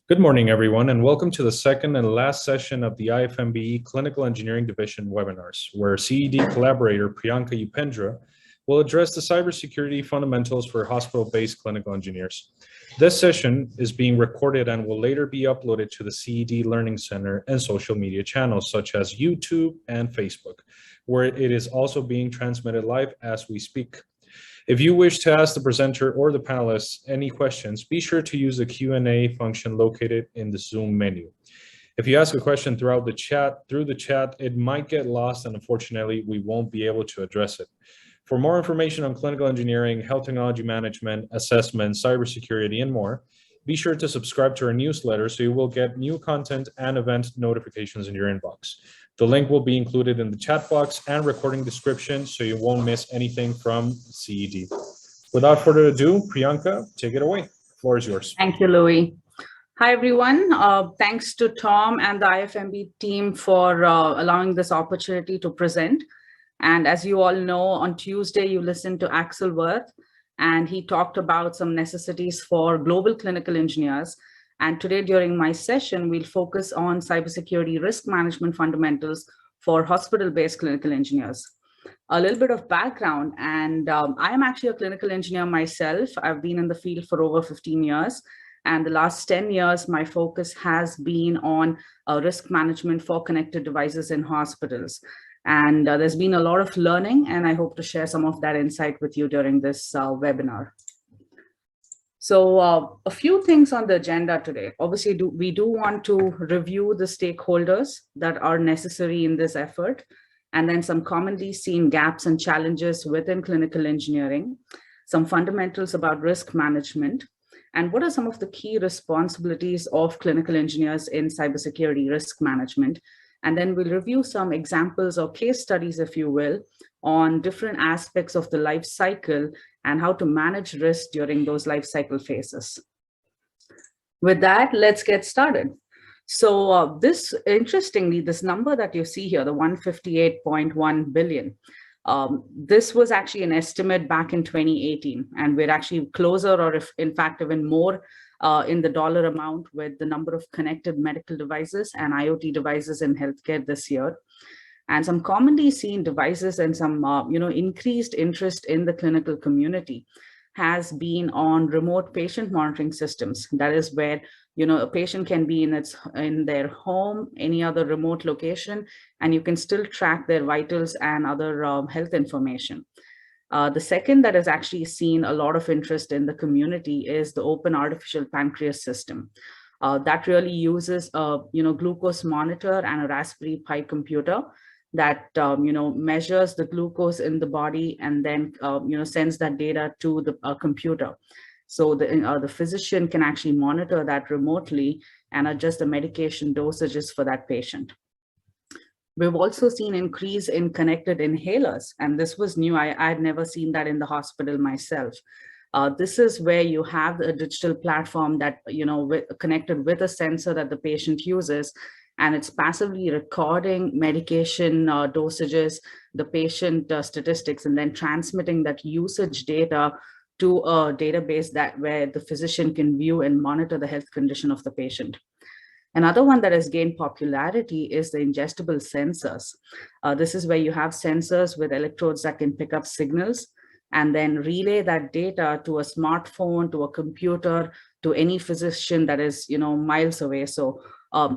Good morning, everyone, and welcome to the second and last session of the IFMBE Clinical Engineering Division webinars, where CED collaborator Priyanka Upendra will address the cybersecurity fundamentals for hospital-based clinical engineers. This session is being recorded and will later be uploaded to the CED Learning Center and social media channels such as YouTube and Facebook, where it is also being transmitted live as we speak. If you wish to ask the presenter or the panelists any questions, be sure to use the Q&A function located in the Zoom menu. If you ask a question through the chat, it might get lost, and unfortunately, we won't be able to address it. For more information on clinical engineering, health technology management, assessment, cybersecurity, and more, be sure to subscribe to our newsletter so you will get new content and event notifications in your inbox. The link will be included in the chat box and recording description so you won't miss anything from CED. Without further ado, Priyanka, take it away. The floor is yours. Thank you, Louis. Hi, everyone. Thanks to Tom and the IFMBE team for allowing this opportunity to present. And as you all know, on Tuesday, you listened to Axel Wirth, and he talked about some necessities for global clinical engineers. And today, during my session, we'll focus on cybersecurity risk management fundamentals for hospital-based clinical engineers. A little bit of background, and I am actually a clinical engineer myself. I've been in the field for over 15 years. And the last 10 years, my focus has been on risk management for connected devices in hospitals. And there's been a lot of learning, and I hope to share some of that insight with you during this webinar. So a few things on the agenda today. Obviously, we do want to review the stakeholders that are necessary in this effort, and then some commonly seen gaps and challenges within clinical engineering, some fundamentals about risk management, and what are some of the key responsibilities of clinical engineers in cybersecurity risk management. And then we'll review some examples or case studies, if you will, on different aspects of the life cycle and how to manage risk during those life cycle phases. With that, let's get started. So interestingly, this number that you see here, the 158.1 billion, this was actually an estimate back in 2018, and we're actually closer, or if in fact even more, in the dollar amount with the number of connected medical devices and IoT devices in healthcare this year. And some commonly seen devices and some increased interest in the clinical community has been on remote patient monitoring systems. That is where a patient can be in their home, any other remote location, and you can still track their vitals and other health information. The second that has actually seen a lot of interest in the community is the open artificial pancreas system. That really uses a glucose monitor and a Raspberry Pi computer that measures the glucose in the body and then sends that data to the computer. So the physician can actually monitor that remotely and adjust the medication dosages for that patient. We've also seen increase in connected inhalers, and this was new. I had never seen that in the hospital myself. This is where you have a digital platform that connected with a sensor that the patient uses, and it's passively recording medication dosages, the patient statistics, and then transmitting that usage data to a database where the physician can view and monitor the health condition of the patient. Another one that has gained popularity is the ingestible sensors. This is where you have sensors with electrodes that can pick up signals and then relay that data to a smartphone, to a computer, to any physician that is miles away. So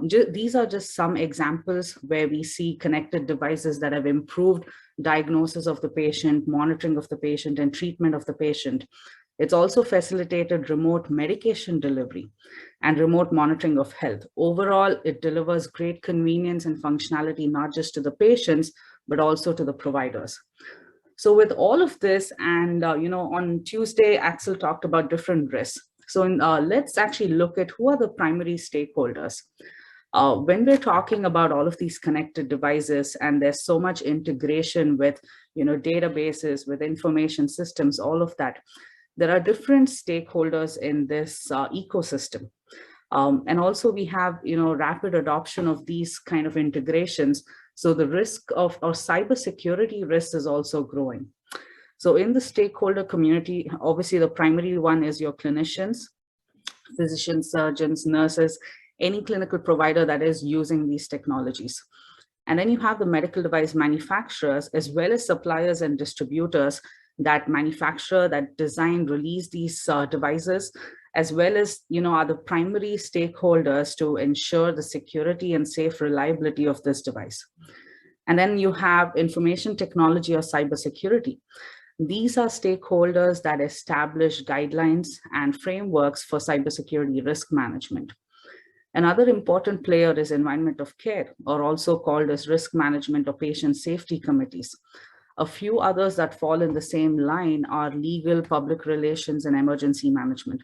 these are just some examples where we see connected devices that have improved diagnosis of the patient, monitoring of the patient, and treatment of the patient. It's also facilitated remote medication delivery and remote monitoring of health. Overall, it delivers great convenience and functionality, not just to the patients, but also to the providers. So with all of this, and on Tuesday, Axel talked about different risks. So let's actually look at who are the primary stakeholders. When we're talking about all of these connected devices, and there's so much integration with databases, with information systems, all of that, there are different stakeholders in this ecosystem. And also we have rapid adoption of these kind of integrations. So the risk of or cybersecurity risk is also growing. So in the stakeholder community, obviously the primary one is your clinicians, physicians, surgeons, nurses, any clinical provider that is using these technologies. And then you have the medical device manufacturers, as well as suppliers and distributors that manufacture, that design, release these devices, as well as, are the primary stakeholders to ensure the security and safe reliability of this device. And then you have information technology or cybersecurity. These are stakeholders that establish guidelines and frameworks for cybersecurity risk management. Another important player is environment of care, or also called as risk management or patient safety committees. A few others that fall in the same line are legal, public relations, and emergency management.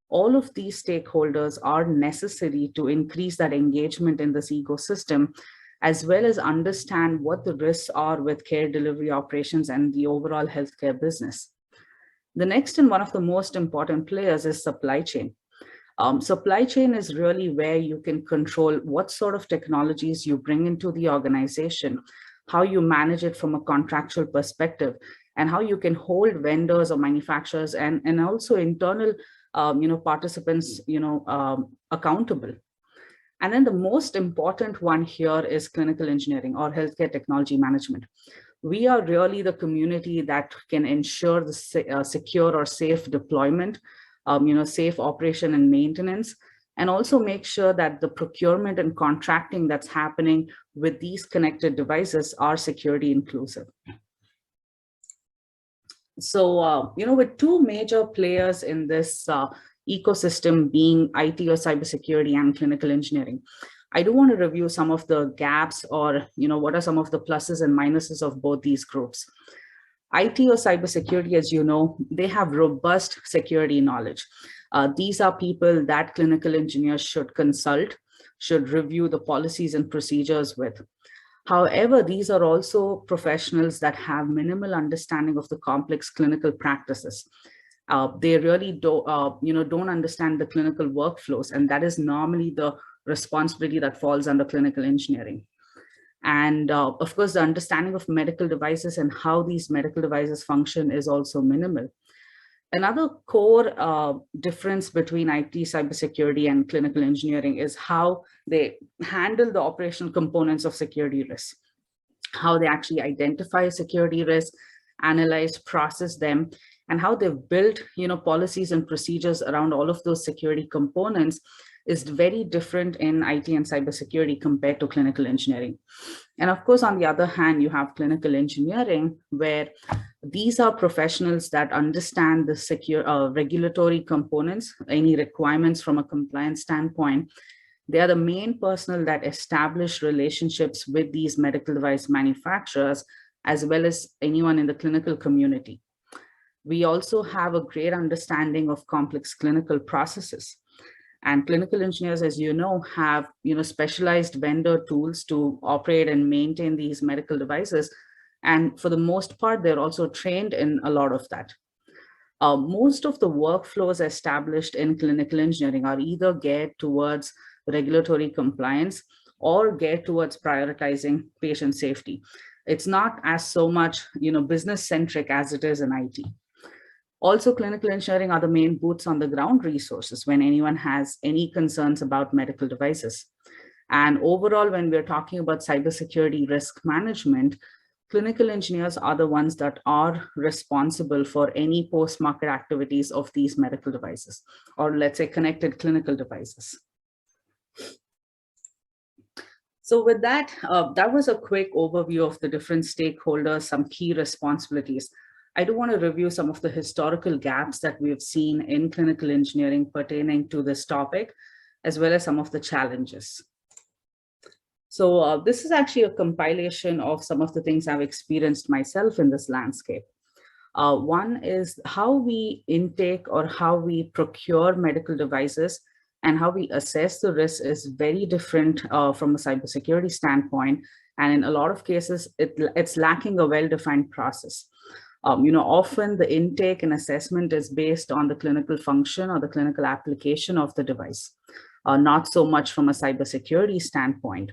All of these stakeholders are necessary to increase that engagement in this ecosystem, as well as understand what the risks are with care delivery operations and the overall healthcare business. The next and one of the most important players is supply chain. Supply chain is really where you can control what sort of technologies you bring into the organization, how you manage it from a contractual perspective, and how you can hold vendors or manufacturers and also internal participants accountable. And then the most important one here is clinical engineering or healthcare technology management. We are really the community that can ensure the secure or safe deployment, safe operation and maintenance, and also make sure that the procurement and contracting that's happening with these connected devices are security inclusive. So, with two major players in this ecosystem being IT or cybersecurity and clinical engineering, I do want to review some of the gaps or, what are some of the pluses and minuses of both these groups. IT or cybersecurity, as you know, they have robust security knowledge. These are people that clinical engineers should consult, should review the policies and procedures with. However, these are also professionals that have minimal understanding of the complex clinical practices. They really don't understand the clinical workflows, and that is normally the responsibility that falls under clinical engineering. And of course, the understanding of medical devices and how these medical devices function is also minimal. Another core difference between IT, cybersecurity, and clinical engineering is how they handle the operational components of security risks, how they actually identify security risks, analyze, process them, and how they've built policies and procedures around all of those security components is very different in IT and cybersecurity compared to clinical engineering. And of course, on the other hand, you have clinical engineering, where these are professionals that understand the regulatory components, any requirements from a compliance standpoint. They are the main personnel that establish relationships with these medical device manufacturers, as well as anyone in the clinical community. We also have a great understanding of complex clinical processes. And clinical engineers, as you know, have specialized vendor tools to operate and maintain these medical devices. And for the most part, they're also trained in a lot of that. Most of the workflows established in clinical engineering are either geared towards regulatory compliance or geared towards prioritizing patient safety. It's not as so much business-centric as it is in IT. Also, clinical engineering are the main boots on the ground resources when anyone has any concerns about medical devices. And overall, when we're talking about cybersecurity risk management, clinical engineers are the ones that are responsible for any post-market activities of these medical devices, or let's say connected clinical devices. So with that, that was a quick overview of the different stakeholders, some key responsibilities. I do want to review some of the historical gaps that we have seen in clinical engineering pertaining to this topic, as well as some of the challenges. So this is actually a compilation of some of the things I've experienced myself in this landscape. One is how we intake or how we procure medical devices and how we assess the risk is very different from a cybersecurity standpoint. And in a lot of cases, it's lacking a well-defined process. Often the intake and assessment is based on the clinical function or the clinical application of the device, not so much from a cybersecurity standpoint.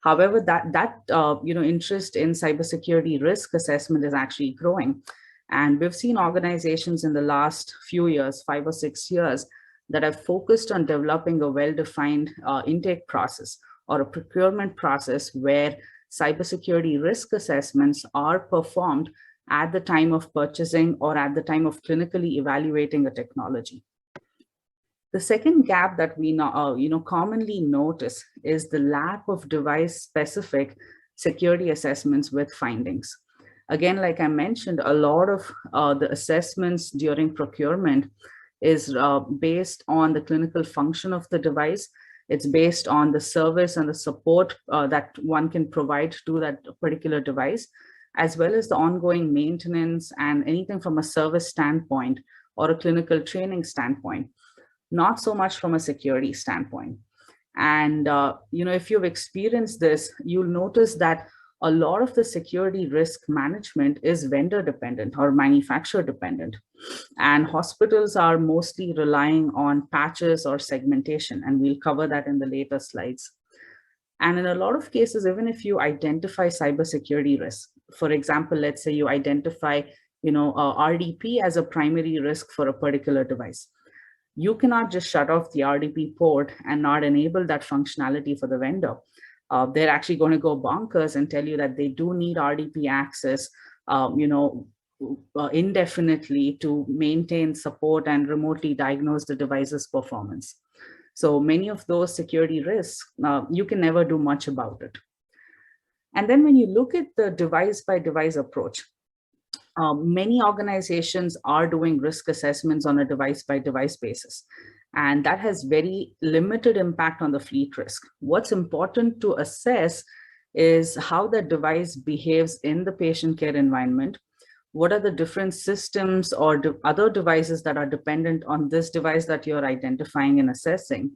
However, that interest in cybersecurity risk assessment is actually growing. And we've seen organizations in the last few years, 5 or 6 years, that have focused on developing a well-defined intake process or a procurement process where cybersecurity risk assessments are performed at the time of purchasing or at the time of clinically evaluating a technology. The second gap that we commonly notice is the lack of device-specific security assessments with findings. Again, like I mentioned, a lot of the assessments during procurement is based on the clinical function of the device. It's based on the service and the support that one can provide to that particular device, as well as the ongoing maintenance and anything from a service standpoint or a clinical training standpoint, not so much from a security standpoint. And if you've experienced this, you'll notice that a lot of the security risk management is vendor dependent or manufacturer dependent. And hospitals are mostly relying on patches or segmentation, and we'll cover that in the later slides. And in a lot of cases, even if you identify cybersecurity risk, for example, let's say you identify RDP as a primary risk for a particular device, you cannot just shut off the RDP port and not enable that functionality for the vendor. They're actually going to go bonkers and tell you that they do need RDP access, indefinitely to maintain support and remotely diagnose the device's performance. So many of those security risks, you can never do much about it. And then when you look at the device-by-device approach, many organizations are doing risk assessments on a device-by-device basis, and that has very limited impact on the fleet risk. What's important to assess is how the device behaves in the patient care environment. What are the different systems or other devices that are dependent on this device that you're identifying and assessing?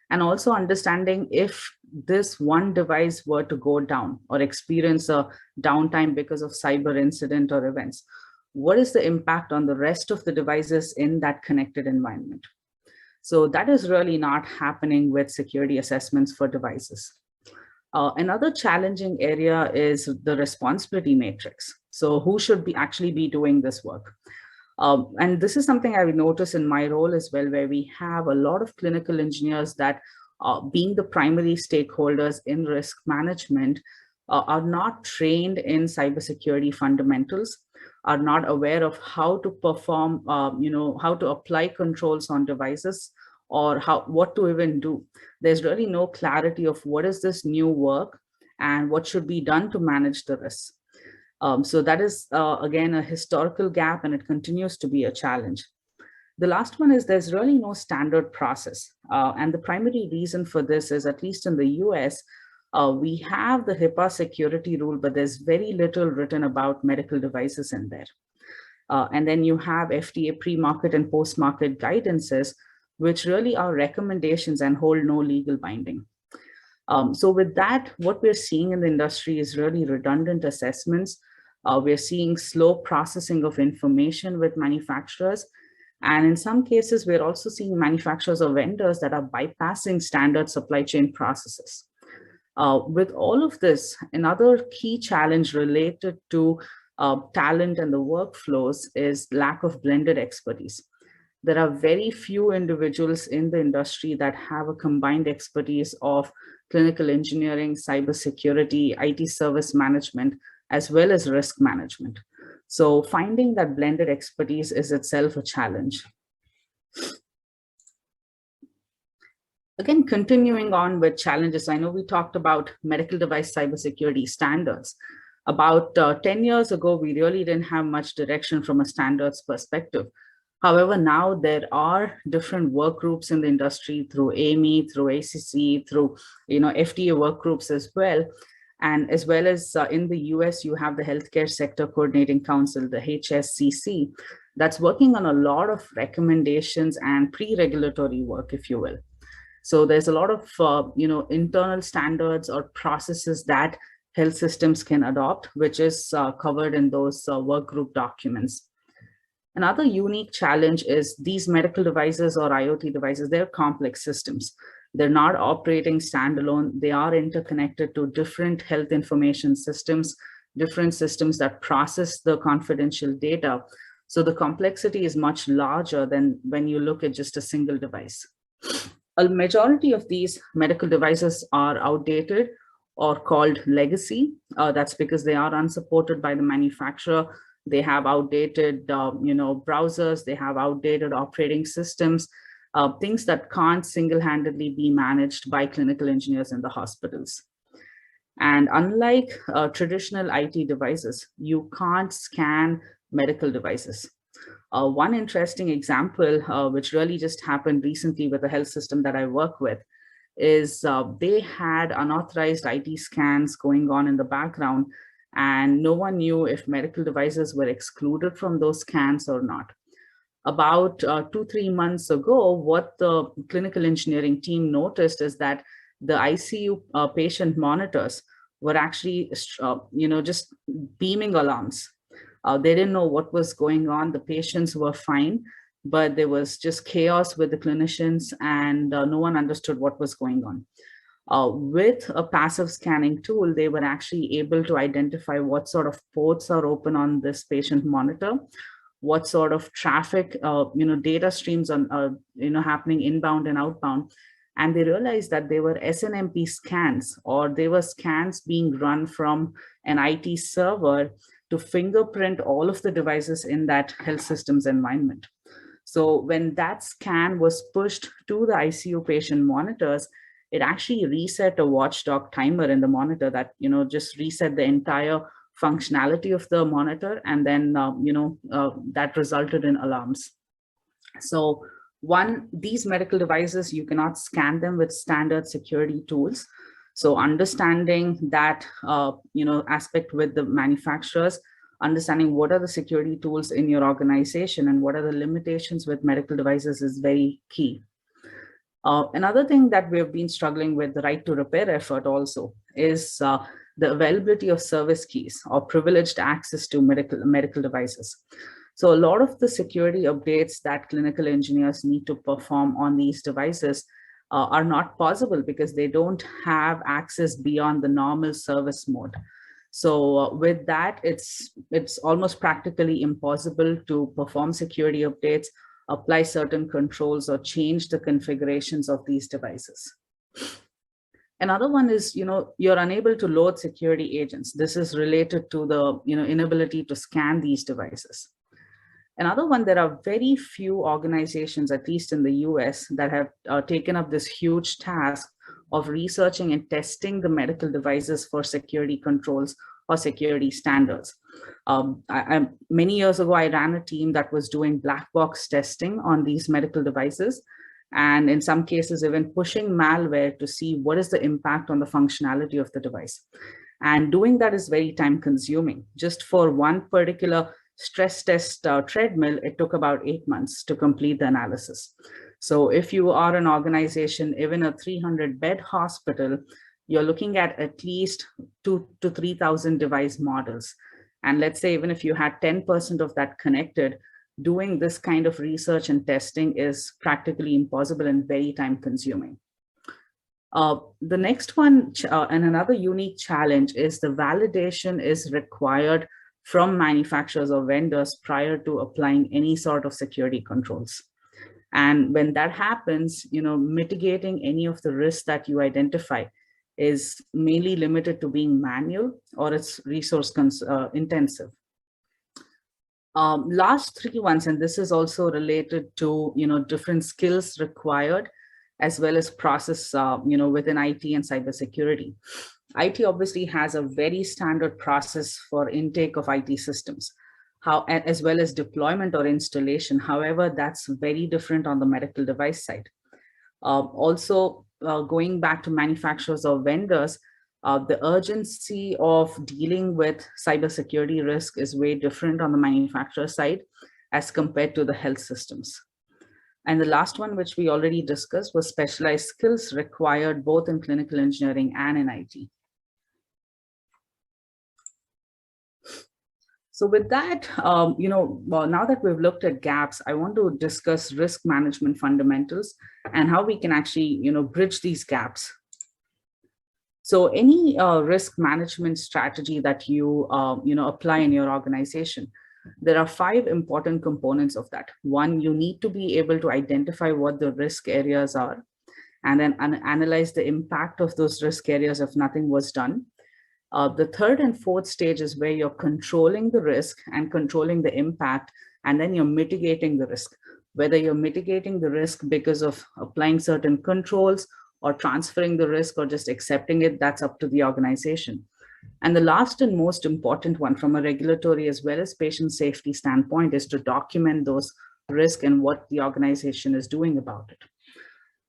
And also understanding if this one device were to go down or experience a downtime because of cyber incident or events, what is the impact on the rest of the devices in that connected environment? So that is really not happening with security assessments for devices. Another challenging area is the responsibility matrix. So who should actually be doing this work? And this is something I would notice in my role as well, where we have a lot of clinical engineers that, being the primary stakeholders in risk management, are not trained in cybersecurity fundamentals, are not aware of how to perform, how to apply controls on devices, or what to even do. There's really no clarity of what is this new work and what should be done to manage the risks. So that is, again, a historical gap, and it continues to be a challenge. The last one is there's really no standard process. And the primary reason for this is, at least in the US, we have the HIPAA security rule, but there's very little written about medical devices in there. And then you have FDA pre-market and post-market guidances, which really are recommendations and hold no legal binding. So with that, what we're seeing in the industry is really redundant assessments. We're seeing slow processing of information with manufacturers. And in some cases, we're also seeing manufacturers or vendors that are bypassing standard supply chain processes. With all of this, another key challenge related to talent and the workflows is lack of blended expertise. There are very few individuals in the industry that have a combined expertise of clinical engineering, cybersecurity, IT service management, as well as risk management. So finding that blended expertise is itself a challenge. Again, continuing on with challenges, I know we talked about medical device cybersecurity standards. About 10 years ago, we really didn't have much direction from a standards perspective. However, now there are different work groups in the industry through AME, through ACC, through FDA work groups as well. And as well as in the US, you have the Healthcare Sector Coordinating Council, the HSCC, that's working on a lot of recommendations and pre-regulatory work, if you will. So there's a lot of internal standards or processes that health systems can adopt, which is covered in those work group documents. Another unique challenge is these medical devices or IoT devices, they're complex systems. They're not operating standalone. They are interconnected to different health information systems, different systems that process the confidential data. So the complexity is much larger than when you look at just a single device. A majority of these medical devices are outdated or called legacy. That's because they are unsupported by the manufacturer. They have outdated, browsers. They have outdated operating systems, things that can't single-handedly be managed by clinical engineers in the hospitals. And unlike traditional IT devices, you can't scan medical devices. One interesting example, which really just happened recently with a health system that I work with, is they had unauthorized IT scans going on in the background, and no one knew if medical devices were excluded from those scans or not. About 2-3 months ago, what the clinical engineering team noticed is that the ICU patient monitors were actually, just beaming alarms. They didn't know what was going on. The patients were fine, but there was just chaos with the clinicians, and no one understood what was going on. With a passive scanning tool, they were actually able to identify what sort of ports are open on this patient monitor, what sort of traffic, data streams are, happening inbound and outbound. And they realized that they were SNMP scans, or they were scans being run from an IT server to fingerprint all of the devices in that health system's environment. So when that scan was pushed to the ICU patient monitors, it actually reset a watchdog timer in the monitor that, just reset the entire functionality of the monitor, and then, that resulted in alarms. So these medical devices, you cannot scan them with standard security tools. So understanding that, aspect with the manufacturers, understanding what are the security tools in your organization and what are the limitations with medical devices is very key. Another thing that we have been struggling with, the right to repair effort also, is the availability of service keys or privileged access to medical devices. So a lot of the security updates that clinical engineers need to perform on these devices are not possible because they don't have access beyond the normal service mode. So with that, it's almost practically impossible to perform security updates, apply certain controls, or change the configurations of these devices. Another one is, you're unable to load security agents. This is related to the, inability to scan these devices. Another one, there are very few organizations, at least in the US, that have taken up this huge task of researching and testing the medical devices for security controls or security standards. Many years ago, I ran a team that was doing black box testing on these medical devices, and in some cases, even pushing malware to see what is the impact on the functionality of the device. And doing that is very time consuming. Just for one particular stress test treadmill, it took about 8 months to complete the analysis. So if you are an organization, even a 300-bed hospital, you're looking at least 2,000 to 3,000 device models. And let's say even if you had 10% of that connected, doing this kind of research and testing is practically impossible and very time consuming. The next one, and another unique challenge, is the validation is required from manufacturers or vendors prior to applying any sort of security controls. And when that happens, mitigating any of the risks that you identify is mainly limited to being manual, or it's resource intensive. Last three ones, and this is also related to different skills required, as well as process within IT and cybersecurity. IT obviously has a very standard process for intake of IT systems, as well as deployment or installation. However, that's very different on the medical device side. Also, going back to manufacturers or vendors, the urgency of dealing with cybersecurity risk is way different on the manufacturer side as compared to the health systems. And the last one, which we already discussed, was specialized skills required both in clinical engineering and in IT. So with that, now that we've looked at gaps, I want to discuss risk management fundamentals and how we can actually, bridge these gaps. So any risk management strategy that you, apply in your organization There are 5 important components of that. One, you need to be able to identify what the risk areas are and then analyze the impact of those risk areas if nothing was done. The third and fourth stage is where you're controlling the risk and controlling the impact, and then you're mitigating the risk. Whether you're mitigating the risk because of applying certain controls or transferring the risk or just accepting it, that's up to the organization. And the last and most important one from a regulatory as well as patient safety standpoint is to document those risks and what the organization is doing about it.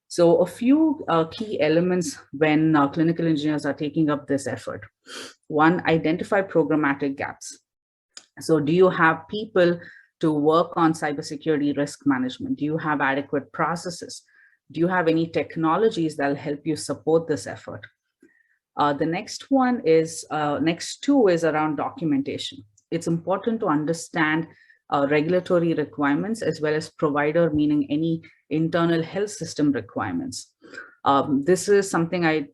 So a few key elements when clinical engineers are taking up this effort. One, identify programmatic gaps. So do you have people to work on cybersecurity risk management? Do you have adequate processes? Do you have any technologies that will help you support this effort? The next two is around documentation. It's important to understand regulatory requirements as well as provider, meaning any internal health system requirements. This is something I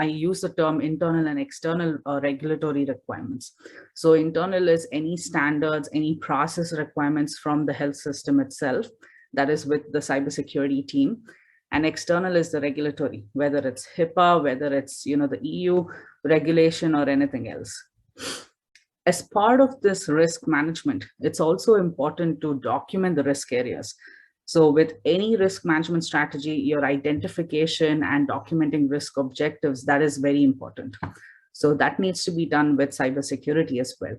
use the term internal and external regulatory requirements. So internal is any standards, any process requirements from the health system itself, that is with the cybersecurity team. And external is the regulatory, whether it's HIPAA, whether it's the EU regulation or anything else. As part of this risk management, it's also important to document the risk areas. So with any risk management strategy, your identification and documenting risk objectives, that is very important. So that needs to be done with cybersecurity as well.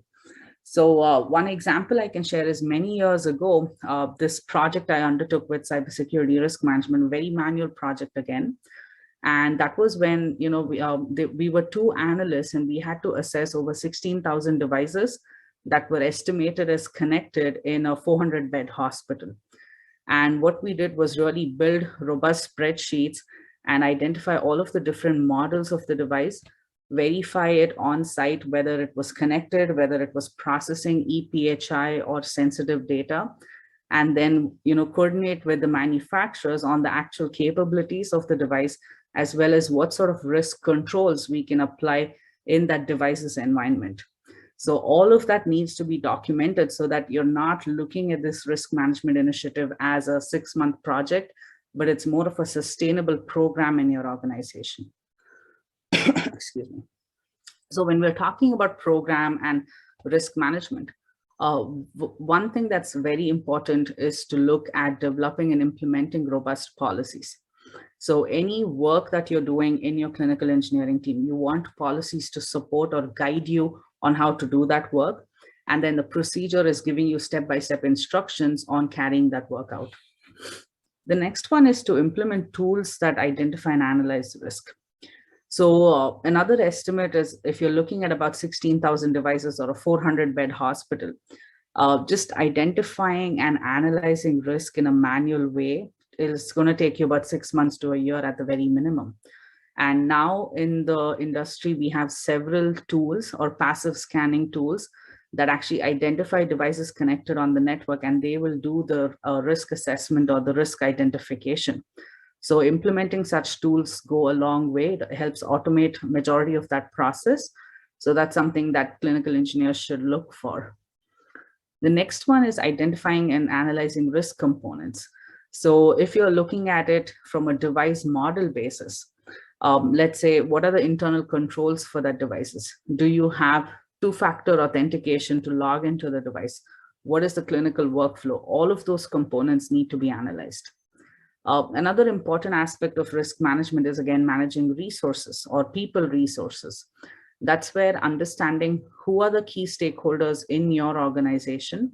So one example I can share is many years ago, this project I undertook with cybersecurity risk management, very manual project again. And that was when we were 2 analysts and we had to assess over 16,000 devices that were estimated as connected in a 400-bed hospital. And what we did was really build robust spreadsheets and identify all of the different models of the device, verify it on site, whether it was connected, whether it was processing EPHI or sensitive data, and then coordinate with the manufacturers on the actual capabilities of the device, as well as what sort of risk controls we can apply in that device's environment. So all of that needs to be documented so that you're not looking at this risk management initiative as a 6-month project, but it's more of a sustainable program in your organization. Excuse me. So when we're talking about program and risk management, one thing that's very important is to look at developing and implementing robust policies. So any work that you're doing in your clinical engineering team, you want policies to support or guide you on how to do that work. And then the procedure is giving you step-by-step instructions on carrying that work out. The next one is to implement tools that identify and analyze risk. So another estimate is if you're looking at about 16,000 devices or a 400-bed hospital, just identifying and analyzing risk in a manual way is going to take you about 6 months to a year at the very minimum. And now in the industry, we have several tools or passive scanning tools that actually identify devices connected on the network, and they will do the risk assessment or the risk identification. So implementing such tools go a long way. It helps automate majority of that process. So that's something that clinical engineers should look for. The next one is identifying and analyzing risk components. So if you're looking at it from a device model basis, let's say, what are the internal controls for that devices? Do you have 2-factor authentication to log into the device? What is the clinical workflow? All of those components need to be analyzed. Another important aspect of risk management is, again, managing resources or people resources. That's where understanding who are the key stakeholders in your organization,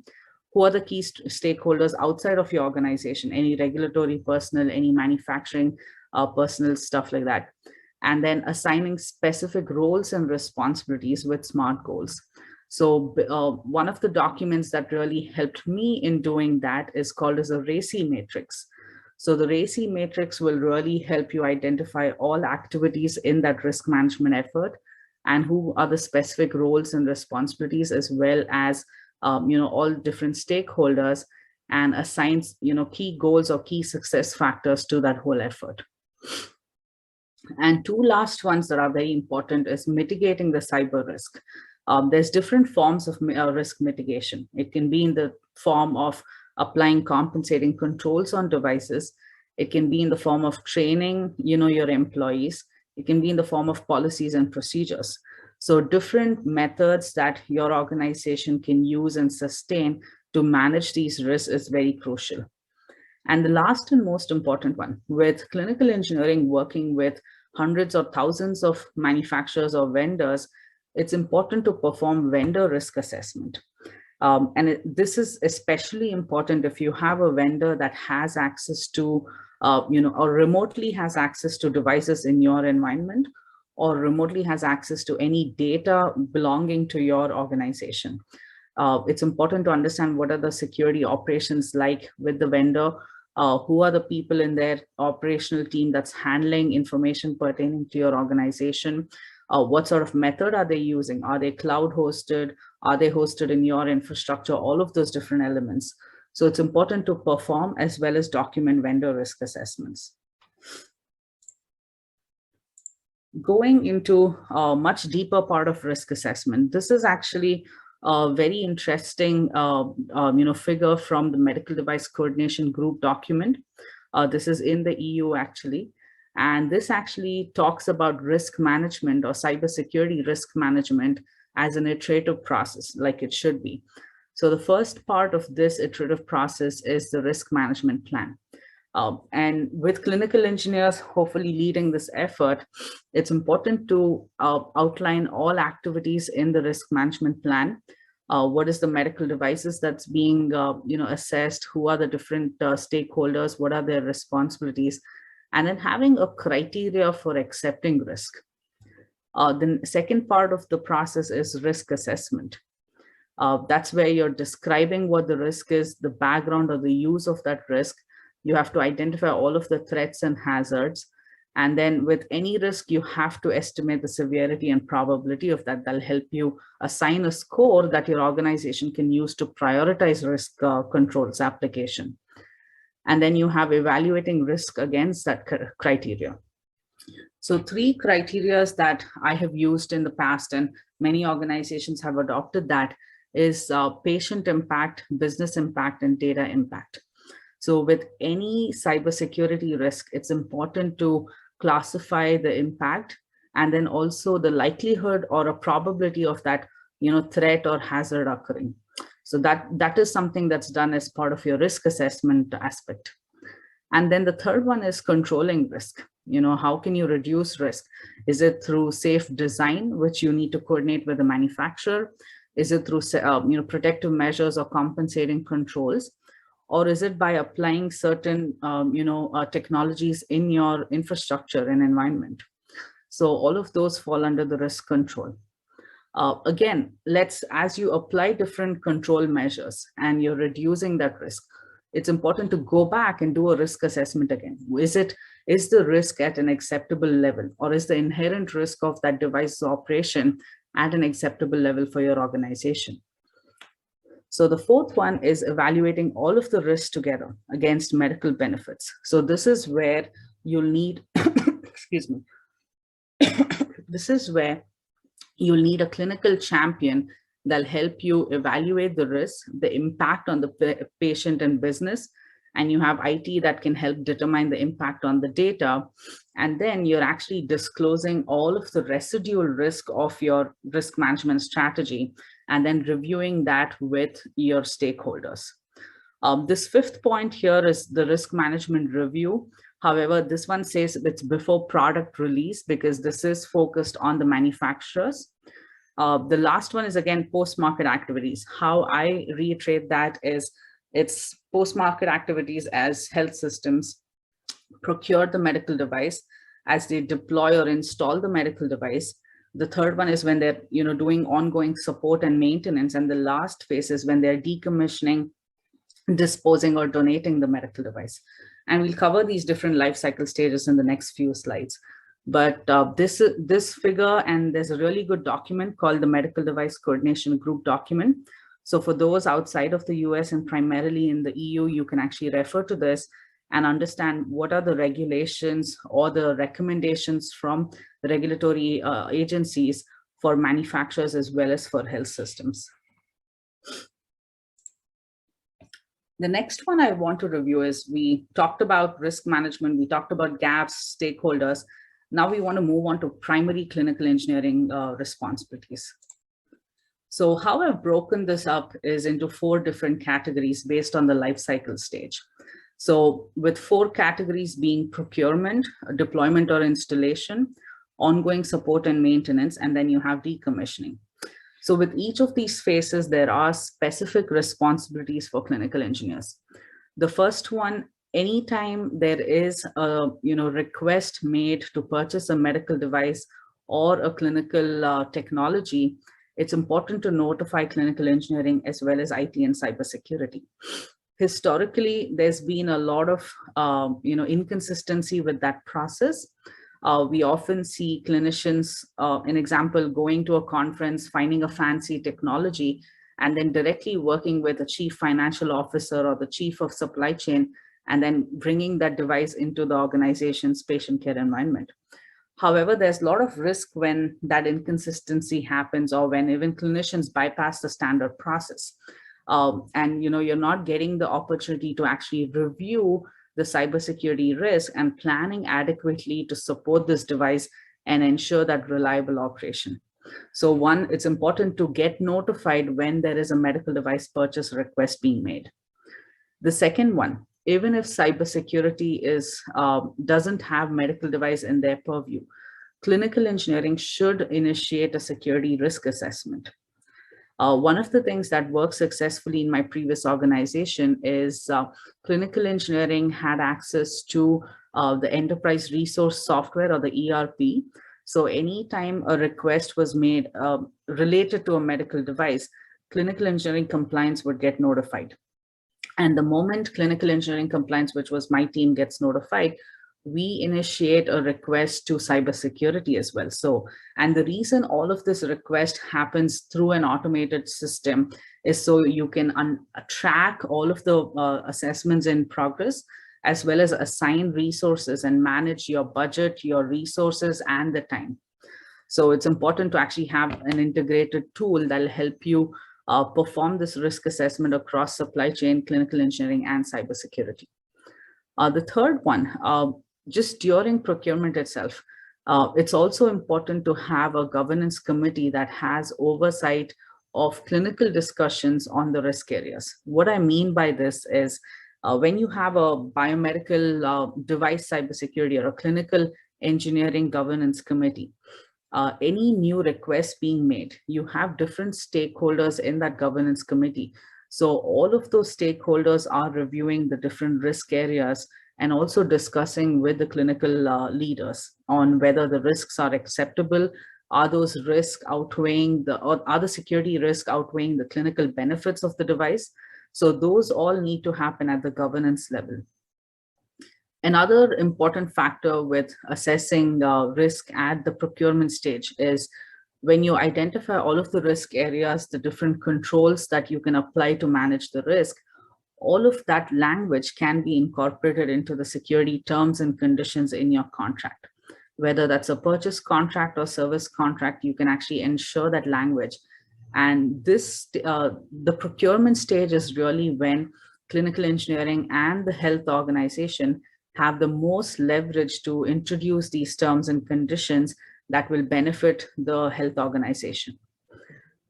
who are the key stakeholders outside of your organization, any regulatory personnel, any manufacturing personnel, stuff like that. And then assigning specific roles and responsibilities with SMART goals. So one of the documents that really helped me in doing that is called as a RACI matrix. So the RACI matrix will really help you identify all activities in that risk management effort and who are the specific roles and responsibilities, as well as all different stakeholders, and assigns key goals or key success factors to that whole effort. And 2 last ones that are very important is mitigating the cyber risk. There's different forms of risk mitigation. It can be in the form of applying compensating controls on devices. It can be in the form of training, your employees. It can be in the form of policies and procedures. So different methods that your organization can use and sustain to manage these risks is very crucial. And the last and most important one, with clinical engineering working with hundreds or thousands of manufacturers or vendors, it's important to perform vendor risk assessment. This is especially important if you have a vendor that has access to, or remotely has access to devices in your environment, or remotely has access to any data belonging to your organization. It's important to understand what are the security operations like with the vendor, who are the people in their operational team that's handling information pertaining to your organization, what sort of method are they using? Are they cloud hosted? Are they hosted in your infrastructure? All of those different elements. So it's important to perform as well as document vendor risk assessments. Going into a much deeper part of risk assessment, this is actually a very interesting figure from the Medical Device Coordination Group document. This is in the EU actually. And this actually talks about risk management or cybersecurity risk management as an iterative process, like it should be. So the first part of this iterative process is the risk management plan. And with clinical engineers hopefully leading this effort, it's important to outline all activities in the risk management plan. What is the medical devices that's being assessed? Who are the different stakeholders? What are their responsibilities? And then having a criteria for accepting risk. The second part of the process is risk assessment. That's where you're describing what the risk is, the background or the use of that risk. You have to identify all of the threats and hazards. And then with any risk, you have to estimate the severity and probability of that. That'll help you assign a score that your organization can use to prioritize risk controls application. And then you have evaluating risk against that criteria. So 3 criteria that I have used in the past, and many organizations have adopted that, is patient impact, business impact, and data impact. So with any cybersecurity risk, it's important to classify the impact and then also the likelihood or a probability of that threat or hazard occurring. So that is something that's done as part of your risk assessment aspect. And then the third one is controlling risk. How can you reduce risk? Is it through safe design, which you need to coordinate with the manufacturer? Is it through protective measures or compensating controls? Or is it by applying certain technologies in your infrastructure and environment? So all of those fall under the risk control. Again, as you apply different control measures and you're reducing that risk, it's important to go back and do a risk assessment again. Is the risk at an acceptable level, or is the inherent risk of that device's operation at an acceptable level for your organization? So the fourth one is evaluating all of the risks together against medical benefits. So this is where you'll need, excuse me, this is where you'll need a clinical champion that'll help you evaluate the risk, the impact on the patient and business, and you have IT that can help determine the impact on the data. And then you're actually disclosing all of the residual risk of your risk management strategy and then reviewing that with your stakeholders. This fifth point here is the risk management review. However, this one says it's before product release because this is focused on the manufacturers. The last one is again post-market activities. How I reiterate that is it's post-market activities as health systems procure the medical device, as they deploy or install the medical device. The third one is when they're doing ongoing support and maintenance, and the last phase is when they're decommissioning, disposing, or donating the medical device. And we'll cover these different life cycle stages in the next few slides. But this figure, and there's a really good document called the Medical Device Coordination Group document. So for those outside of the US and primarily in the EU, you can actually refer to this and understand what are the regulations or the recommendations from the regulatory agencies for manufacturers as well as for health systems. The next one I want to review is, we talked about risk management, we talked about gaps, stakeholders. Now we want to move on to primary clinical engineering responsibilities. So how I've broken this up is into 4 different categories based on the life cycle stage. So with 4 categories being procurement, deployment or installation, ongoing support and maintenance, and then you have decommissioning. So with each of these phases, there are specific responsibilities for clinical engineers. The first one, anytime there is a request made to purchase a medical device or a clinical technology, it's important to notify clinical engineering as well as IT and cybersecurity. Historically, there's been a lot of inconsistency with that process. We often see clinicians, an example, going to a conference, finding a fancy technology, and then directly working with a chief financial officer or the chief of supply chain, and then bringing that device into the organization's patient care environment. However, there's a lot of risk when that inconsistency happens, or when even clinicians bypass the standard process. And you're not getting the opportunity to actually review the cybersecurity risk and planning adequately to support this device and ensure that reliable operation. So one, it's important to get notified when there is a medical device purchase request being made. The second one, even if cybersecurity doesn't have medical device in their purview, clinical engineering should initiate a security risk assessment. One of the things that worked successfully in my previous organization is clinical engineering had access to the enterprise resource software, or the ERP. So anytime a request was made related to a medical device, clinical engineering compliance would get notified. And the moment clinical engineering compliance, which was my team, gets notified, we initiate a request to cybersecurity as well. So, and the reason all of this request happens through an automated system is so you can track all of the assessments in progress, as well as assign resources and manage your budget, your resources, and the time. So it's important to actually have an integrated tool that will help you perform this risk assessment across supply chain, clinical engineering, and cybersecurity. The third one, just during procurement itself, it's also important to have a governance committee that has oversight of clinical discussions on the risk areas. What I mean by this is when you have a biomedical device cybersecurity or a clinical engineering governance committee, any new request being made, you have different stakeholders in that governance committee. So all of those stakeholders are reviewing the different risk areas and also discussing with the clinical leaders on whether the risks are acceptable. Are those risks outweighing or are the security risks outweighing the clinical benefits of the device? So those all need to happen at the governance level. Another important factor with assessing risk at the procurement stage is when you identify all of the risk areas, the different controls that you can apply to manage the risk, all of that language can be incorporated into the security terms and conditions in your contract. Whether that's a purchase contract or service contract, you can actually ensure that language. And this, the procurement stage is really when clinical engineering and the health organization have the most leverage to introduce these terms and conditions that will benefit the health organization.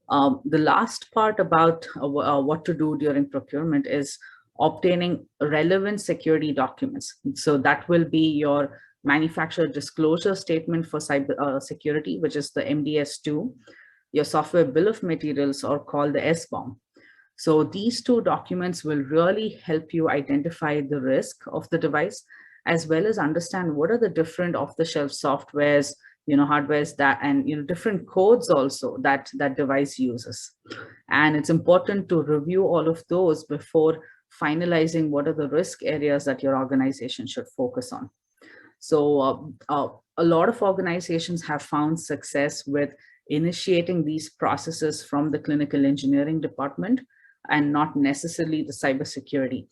The last part about what to do during procurement is obtaining relevant security documents. So that will be your manufacturer disclosure statement for cyber security, which is the MDS2, your software bill of materials, or called the SBOM. So these 2 documents will really help you identify the risk of the device, as well as understand what are the different off-the-shelf softwares, hardwares that, and different codes also that device uses. And it's important to review all of those before finalizing what are the risk areas that your organization should focus on. So a lot of organizations have found success with initiating these processes from the clinical engineering department and not necessarily the cybersecurity.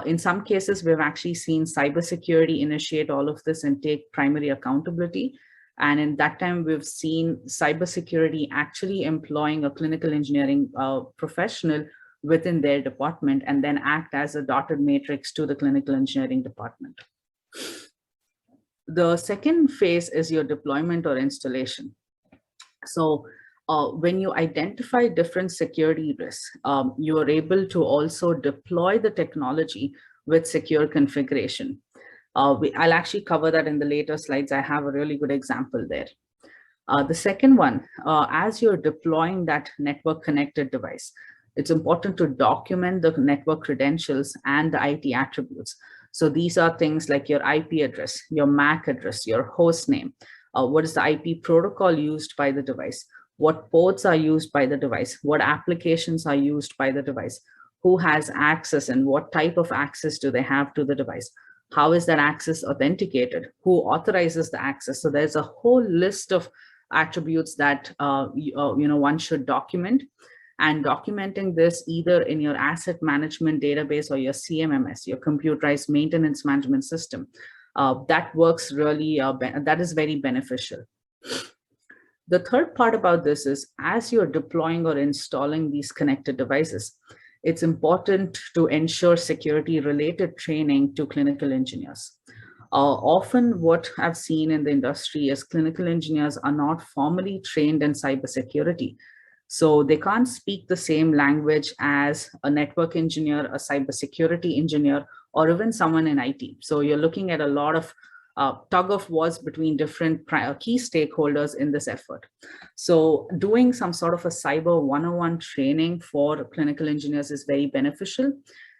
In some cases, we've actually seen cybersecurity initiate all of this and take primary accountability. And in that time, we've seen cybersecurity actually employing a clinical engineering professional within their department and then act as a dotted matrix to the clinical engineering department. The second phase is your deployment or installation. So when you identify different security risks, you are able to also deploy the technology with secure configuration. I'll actually cover that in the later slides. I have a really good example there. The second one, as you're deploying that network connected device, it's important to document the network credentials and the IT attributes. So these are things like your IP address, your MAC address, your host name, what is the IP protocol used by the device, what ports are used by the device, what applications are used by the device, who has access and what type of access do they have to the device, how is that access authenticated, who authorizes the access. So there's a whole list of attributes that one should document. And documenting this either in your asset management database or your CMMS, your computerized maintenance management system, that works really, that is very beneficial. The third part about this is, as you're deploying or installing these connected devices, it's important to ensure security related training to clinical engineers. Often what I've seen in the industry is clinical engineers are not formally trained in cybersecurity. So they can't speak the same language as a network engineer, a cybersecurity engineer, or even someone in IT. So you're looking at a lot of tug of wars between different key stakeholders in this effort. So doing some sort of a cyber 101 training for clinical engineers is very beneficial.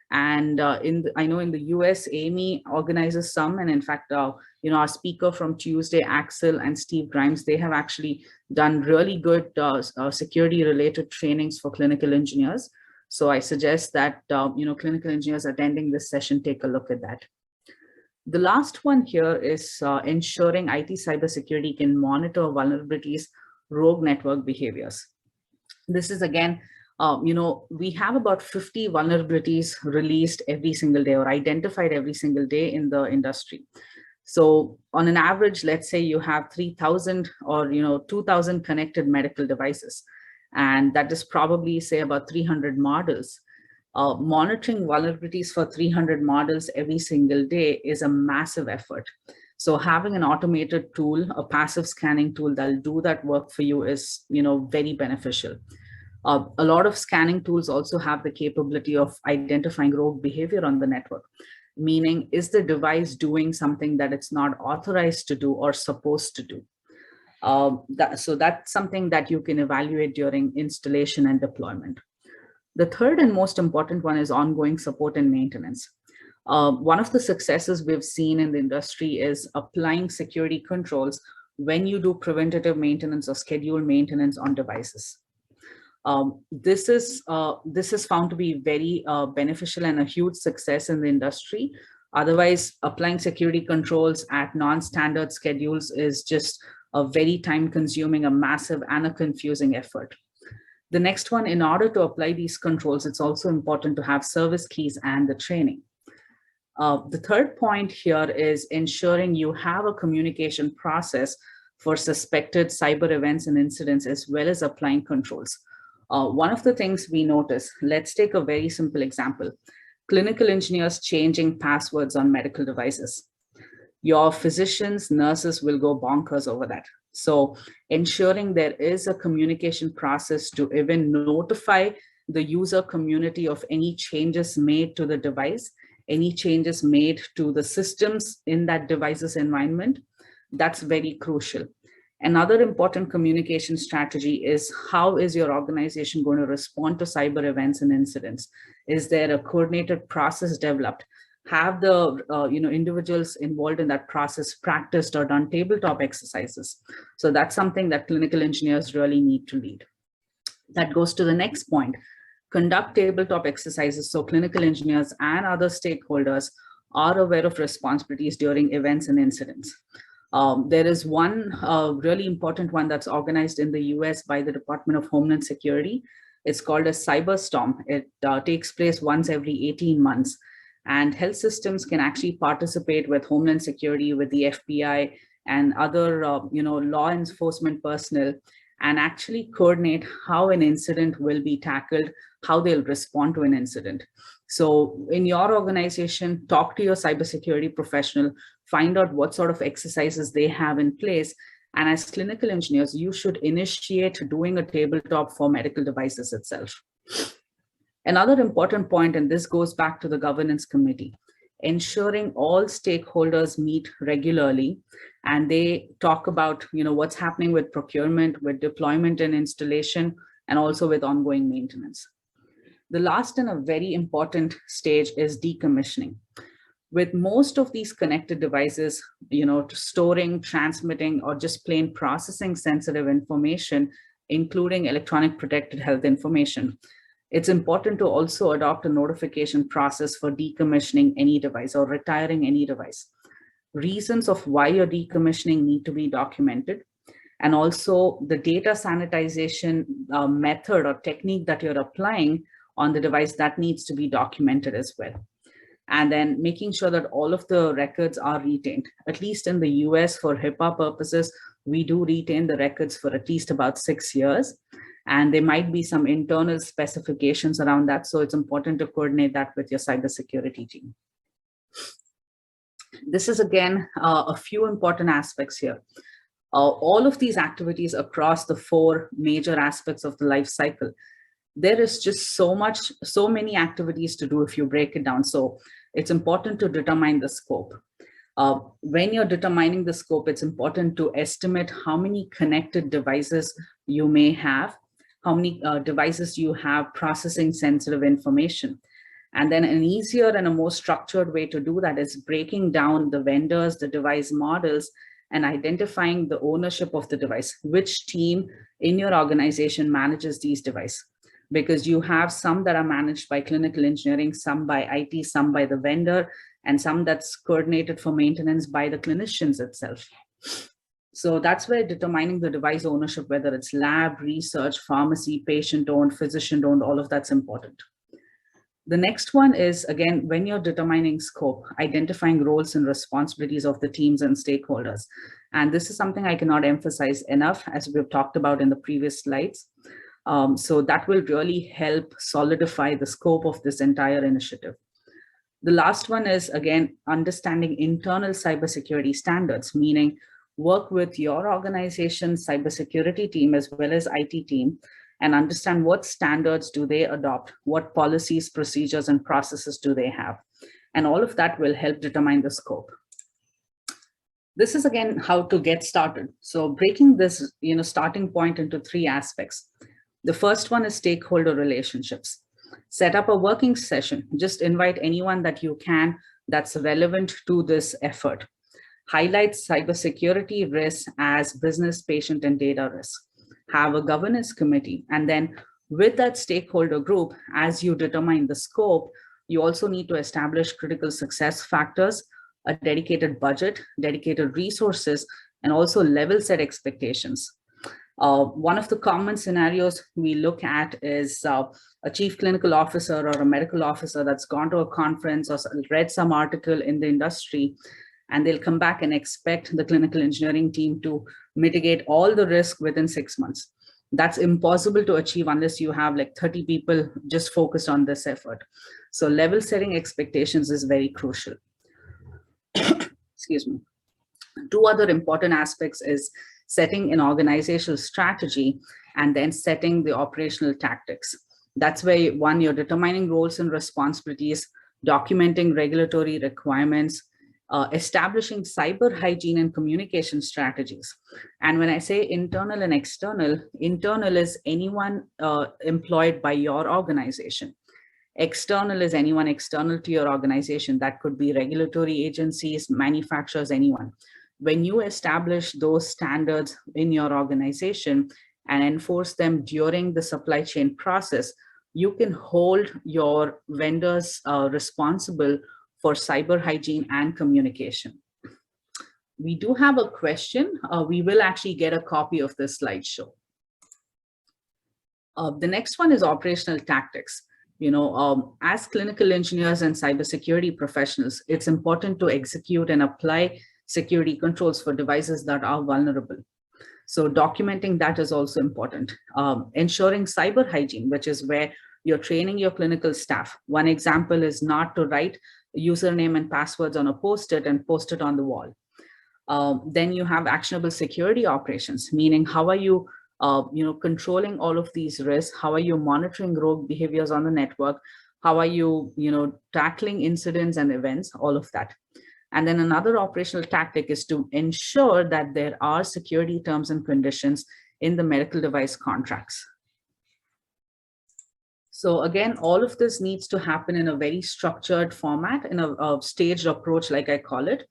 And I know in the US, AMI organizes some, and in fact, our speaker from Tuesday, Axel and Steve Grimes, they have actually done really good security-related trainings for clinical engineers. So I suggest that clinical engineers attending this session take a look at that. The last one here is ensuring IT cybersecurity can monitor vulnerabilities, rogue network behaviors. This is again, we have about 50 vulnerabilities released every single day or identified every single day in the industry. So on an average, let's say you have 3,000 or 2,000 connected medical devices, and that is probably say about 300 models. Monitoring vulnerabilities for 300 models every single day is a massive effort. So having an automated tool, a passive scanning tool that'll do that work for you is very beneficial. A lot of scanning tools also have the capability of identifying rogue behavior on the network, meaning is the device doing something that it's not authorized to do or supposed to do. So that's something that you can evaluate during installation and deployment. The third and most important one is ongoing support and maintenance. One of the successes we've seen in the industry is applying security controls when you do preventative maintenance or scheduled maintenance on devices. This is found to be very beneficial and a huge success in the industry. Otherwise, applying security controls at non-standard schedules is just a very time-consuming, a massive and a confusing effort. The next one, in order to apply these controls, it's also important to have service keys and the training. The third point here is ensuring you have a communication process for suspected cyber events and incidents, as well as applying controls. One of the things we notice, let's take a very simple example, clinical engineers changing passwords on medical devices. Your physicians, nurses will go bonkers over that. So ensuring there is a communication process to even notify the user community of any changes made to the device, any changes made to the systems in that device's environment, that's very crucial. Another important communication strategy is how is your organization going to respond to cyber events and incidents? Is there a coordinated process developed? Have the individuals involved in that process practiced or done tabletop exercises? So that's something that clinical engineers really need to lead. That goes to the next point. Conduct tabletop exercises so clinical engineers and other stakeholders are aware of responsibilities during events and incidents. There is one really important one that's organized in the US by the Department of Homeland Security. It's called a Cyberstorm. It takes place once every 18 months. And health systems can actually participate with Homeland Security, with the FBI, and other law enforcement personnel, and actually coordinate how an incident will be tackled, how they'll respond to an incident. So in your organization, talk to your cybersecurity professional, find out what sort of exercises they have in place. And as clinical engineers, you should initiate doing a tabletop for medical devices itself. Another important point, and this goes back to the governance committee, ensuring all stakeholders meet regularly and they talk about what's happening with procurement, with deployment and installation, and also with ongoing maintenance. The last and a very important stage is decommissioning. With most of these connected devices, storing, transmitting, or just plain processing sensitive information, including electronic protected health information, it's important to also adopt a notification process for decommissioning any device or retiring any device. Reasons of why you're decommissioning need to be documented. And also the data sanitization method or technique that you're applying on the device, that needs to be documented as well. And then making sure that all of the records are retained. At least in the US, for HIPAA purposes, we do retain the records for at least about 6 years. And there might be some internal specifications around that. So it's important to coordinate that with your cybersecurity team. This is, again, a few important aspects here. All of these activities across the 4 major aspects of the life cycle, there is just so many activities to do if you break it down. So it's important to determine the scope. When you're determining the scope, it's important to estimate how many connected devices you may have, how many devices you have processing sensitive information. And then an easier and a more structured way to do that is breaking down the vendors, the device models, and identifying the ownership of the device. Which team in your organization manages these devices? Because you have some that are managed by clinical engineering, some by IT, some by the vendor, and some that's coordinated for maintenance by the clinicians itself. So that's where determining the device ownership, whether it's lab, research, pharmacy, patient-owned, physician-owned, all of that's important. The next one is, again, when you're determining scope, identifying roles and responsibilities of the teams and stakeholders. And this is something I cannot emphasize enough, as we've talked about in the previous slides. So that will really help solidify the scope of this entire initiative. The last one is, again, understanding internal cybersecurity standards, meaning work with your organization's cybersecurity team as well as IT team and understand what standards do they adopt, what policies, procedures, and processes do they have. And all of that will help determine the scope. This is, again, how to get started. So breaking this starting point into 3 aspects. The first one is stakeholder relationships. Set up a working session. Just invite anyone that you can that's relevant to this effort. Highlight cybersecurity risks as business, patient, and data risks. Have a governance committee. And then with that stakeholder group, as you determine the scope, you also need to establish critical success factors, a dedicated budget, dedicated resources, and also level set expectations. One of the common scenarios we look at is a chief clinical officer or a medical officer that's gone to a conference or read some article in the industry, and they'll come back and expect the clinical engineering team to mitigate all the risk within 6 months. That's impossible to achieve unless you have like 30 people just focused on this effort. So level setting expectations is very crucial. Excuse me. 2 other important aspects is setting an organizational strategy and then setting the operational tactics. That's where, one, you're determining roles and responsibilities, documenting regulatory requirements, establishing cyber hygiene and communication strategies. And when I say internal and external, internal is anyone employed by your organization. External is anyone external to your organization. That could be regulatory agencies, manufacturers, anyone. When you establish those standards in your organization and enforce them during the supply chain process, you can hold your vendors responsible for cyber hygiene and communication. We do have a question. We will actually get a copy of this slideshow. The next one is operational tactics. As clinical engineers and cybersecurity professionals, it's important to execute and apply security controls for devices that are vulnerable. So documenting that is also important. Ensuring cyber hygiene, which is where you're training your clinical staff. One example is not to write username and passwords on a post-it and post it on the wall. Then you have actionable security operations, meaning how are you, controlling all of these risks? How are you monitoring rogue behaviors on the network? How are you, tackling incidents and events, all of that. And then another operational tactic is to ensure that there are security terms and conditions in the medical device contracts. So again, all of this needs to happen in a very structured format, in a staged approach, like I call it.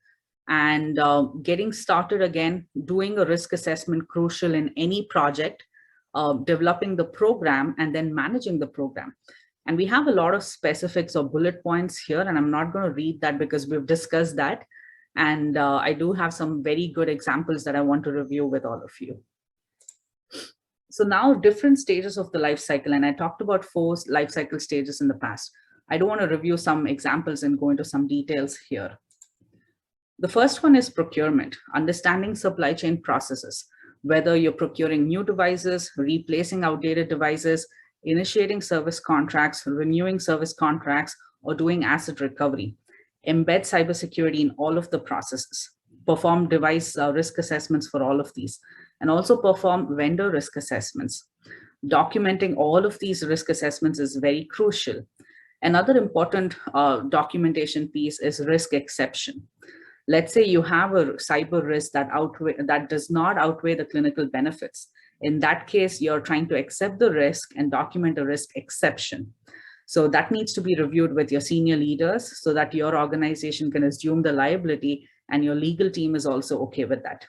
And getting started again, doing a risk assessment crucial in any project, developing the program, and then managing the program. And we have a lot of specifics or bullet points here, and I'm not going to read that because we've discussed that. And I do have some very good examples that I want to review with all of you. So now different stages of the life cycle, and I talked about 4 life cycle stages in the past. I do want to review some examples and go into some details here. The first one is procurement, understanding supply chain processes, whether you're procuring new devices, replacing outdated devices, initiating service contracts, renewing service contracts, or doing asset recovery. Embed cybersecurity in all of the processes. Perform device risk assessments for all of these, and also perform vendor risk assessments. Documenting all of these risk assessments is very crucial. Another important documentation piece is risk exception. Let's say you have a cyber risk that does not outweigh the clinical benefits. In that case, you're trying to accept the risk and document a risk exception. So that needs to be reviewed with your senior leaders so that your organization can assume the liability and your legal team is also okay with that.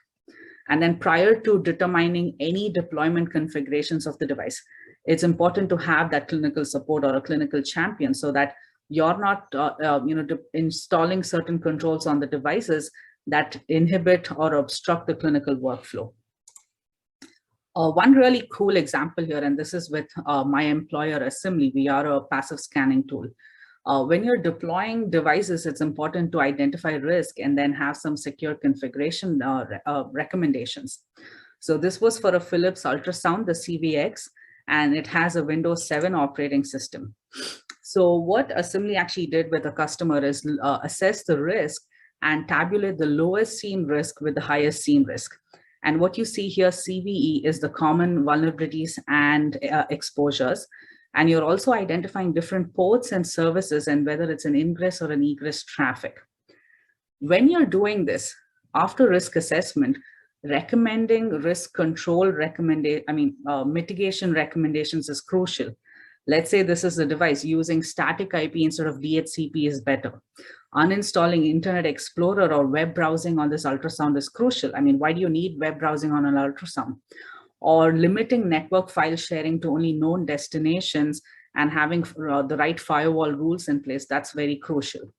And then prior to determining any deployment configurations of the device, it's important to have that clinical support or a clinical champion so that you're not installing certain controls on the devices that inhibit or obstruct the clinical workflow. One really cool example here, and this is with my employer, Assembly. We are a passive scanning tool. When you're deploying devices, it's important to identify risk and then have some secure configuration recommendations. So this was for a Philips ultrasound, the CVX, and it has a Windows 7 operating system. So what Assembly actually did with a customer is assess the risk and tabulate the lowest seen risk with the highest seen risk. And what you see here, CVE, is the common vulnerabilities and exposures. And you're also identifying different ports and services and whether it's an ingress or an egress traffic. When you're doing this, after risk assessment, recommending risk control mitigation recommendations is crucial. Let's say this is a device using static IP instead of DHCP is better. Uninstalling Internet Explorer or web browsing on this ultrasound is crucial. I mean, why do you need web browsing on an ultrasound? Or limiting network file sharing to only known destinations and having the right firewall rules in place, that's very crucial.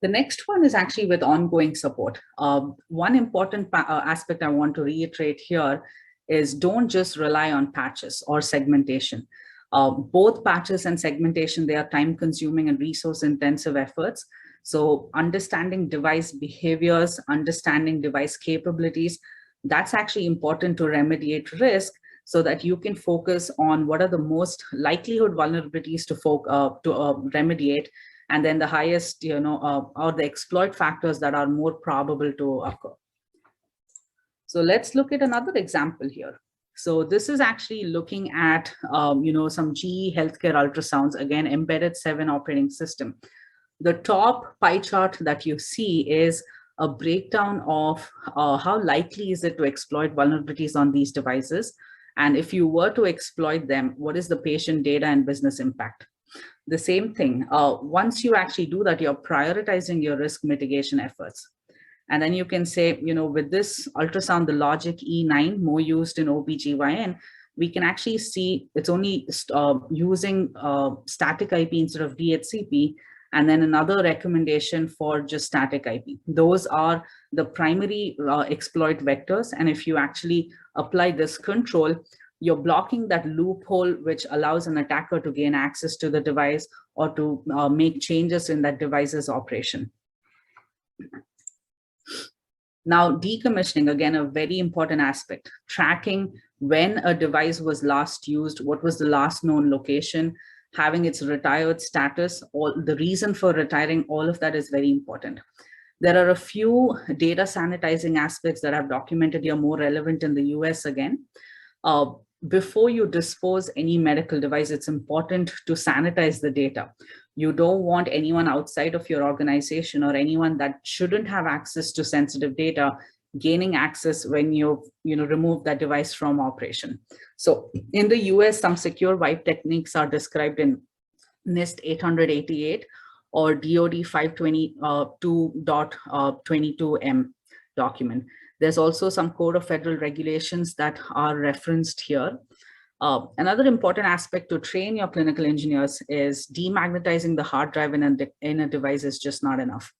The next one is actually with ongoing support. One important aspect I want to reiterate here is don't just rely on patches or segmentation. Both patches and segmentation, they are time consuming and resource intensive efforts. So understanding device behaviors, understanding device capabilities, that's actually important to remediate risk so that you can focus on what are the most likelihood vulnerabilities to remediate, and then the highest, or the exploit factors that are more probable to occur. So let's look at another example here. So this is actually looking at, some GE healthcare ultrasounds, again, embedded 7 operating system. The top pie chart that you see is a breakdown of how likely is it to exploit vulnerabilities on these devices. And if you were to exploit them, what is the patient data and business impact? The same thing, once you actually do that, you're prioritizing your risk mitigation efforts. And then you can say, with this ultrasound, the Logic E9, more used in OBGYN, we can actually see it's only using static IP instead of DHCP, and then another recommendation for just static IP. Those are the primary exploit vectors. And if you actually apply this control, you're blocking that loophole, which allows an attacker to gain access to the device or to make changes in that device's operation. Now, decommissioning, again, a very important aspect, tracking when a device was last used, what was the last known location, having its retired status, all the reason for retiring, all of that is very important. There are a few data sanitizing aspects that I've documented here, more relevant in the US again. Before you dispose any medical device, it's important to sanitize the data. You don't want anyone outside of your organization or anyone that shouldn't have access to sensitive data gaining access when you remove that device from operation. So in the US, some secure wipe techniques are described in NIST 888 or DoD 522.22M document. There's also some Code of Federal Regulations that are referenced here. Another important aspect to train your clinical engineers is demagnetizing the hard drive in a device is just not enough.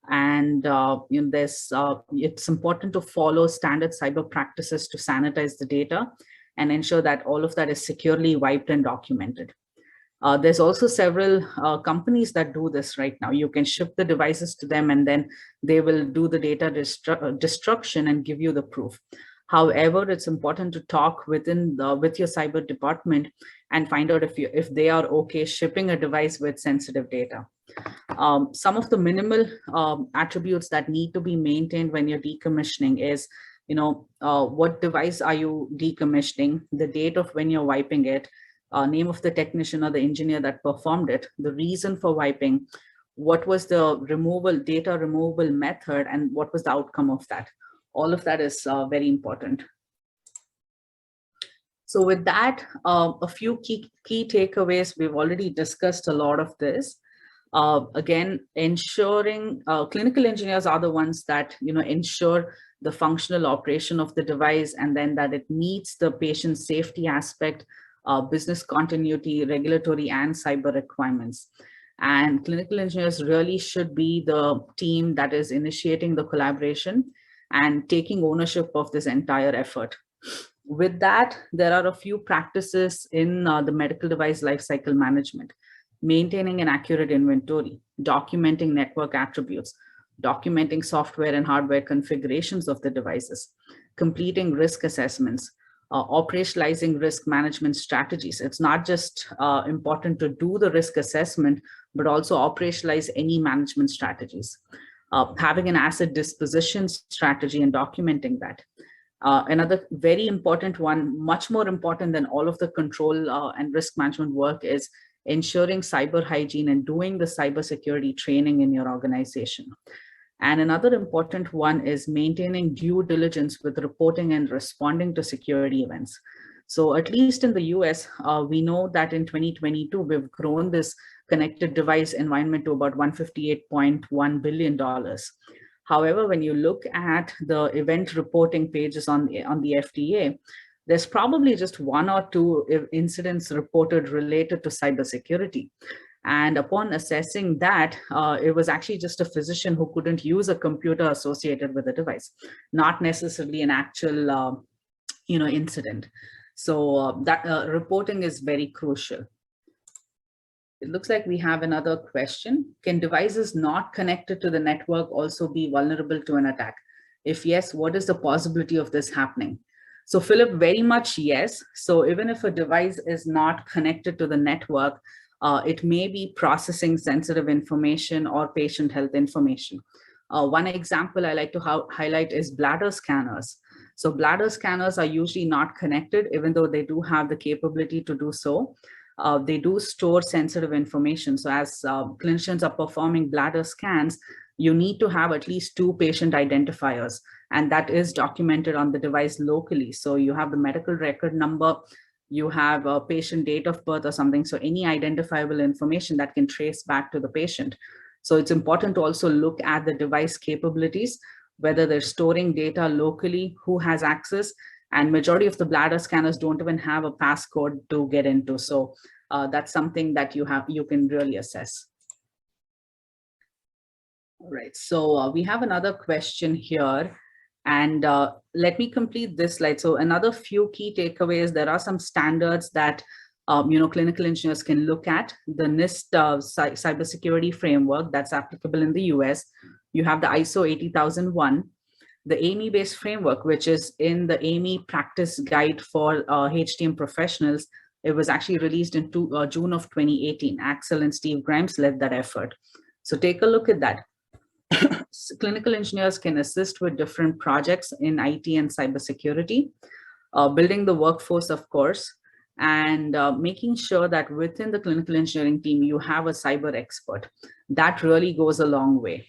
And it's important to follow standard cyber practices to sanitize the data and ensure that all of that is securely wiped and documented. There's also several companies that do this right now. You can ship the devices to them and then they will do the data destruction and give you the proof. However, it's important to talk with your cyber department and find out if they are okay shipping a device with sensitive data. Some of the minimal attributes that need to be maintained when you're decommissioning is, what device are you decommissioning, the date of when you're wiping it, name of the technician or the engineer that performed it, the reason for wiping, what was the data removal method, and what was the outcome of that. All of that is very important. So with that, a few key takeaways. We've already discussed a lot of this. Again, ensuring clinical engineers are the ones that ensure the functional operation of the device, and then that it meets the patient safety aspect, business continuity, regulatory and cyber requirements. And clinical engineers really should be the team that is initiating the collaboration and taking ownership of this entire effort. With that, there are a few practices in the medical device lifecycle management: maintaining an accurate inventory, documenting network attributes, documenting software and hardware configurations of the devices, completing risk assessments, operationalizing risk management strategies. It's not just important to do the risk assessment, but also operationalize any management strategies. Having an asset disposition strategy and documenting that. Another very important one, much more important than all of the control and risk management work, is ensuring cyber hygiene and doing the cybersecurity training in your organization. And another important one is maintaining due diligence with reporting and responding to security events. So at least in the US, we know that in 2022, we've grown this connected device environment to about $158.1 billion. However, when you look at the event reporting pages on the FDA, there's probably just one or two incidents reported related to cybersecurity. And upon assessing that, it was actually just a physician who couldn't use a computer associated with the device, not necessarily an actual incident. So that reporting is very crucial. It looks like we have another question. Can devices not connected to the network also be vulnerable to an attack? If yes, what is the possibility of this happening? So Philip, very much yes. So even if a device is not connected to the network, it may be processing sensitive information or patient health information. One example I like to highlight is bladder scanners. So bladder scanners are usually not connected, even though they do have the capability to do so. They do store sensitive information. So as clinicians are performing bladder scans, you need to have at least 2 patient identifiers, and that is documented on the device locally. So you have the medical record number, you have a patient date of birth or something. So any identifiable information that can trace back to the patient. So it's important to also look at the device capabilities, whether they're storing data locally, who has access, and majority of the bladder scanners don't even have a passcode to get into. So that's something that you can really assess. All right, so we have another question here, and let me complete this slide. So another few key takeaways. There are some standards that clinical engineers can look at. The NIST cybersecurity framework that's applicable in the US, You have the ISO 80001, the AIME-based framework, which is in the AIME practice guide for HTM professionals. It was actually released in June of 2018. Axel and Steve Grimes led that effort. So take a look at that. Clinical engineers can assist with different projects in IT and cybersecurity, building the workforce, of course, and making sure that within the clinical engineering team, you have a cyber expert. That really goes a long way.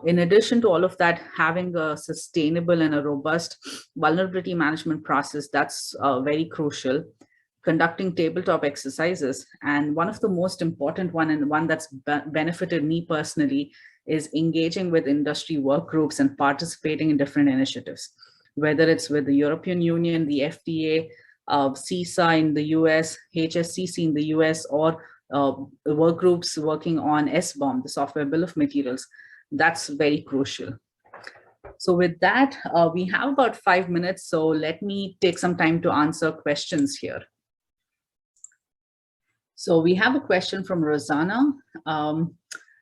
In addition to all of that, having a sustainable and a robust vulnerability management process, that's very crucial. Conducting tabletop exercises. And one of the most important one, and one that's benefited me personally, is engaging with industry work groups and participating in different initiatives, whether it's with the European Union, the FDA, CISA in the US, HSCC in the US, or work groups working on SBOM, the Software Bill of Materials. That's very crucial. So with that, we have about 5 minutes, so let me take some time to answer questions here. So we have a question from Rosanna.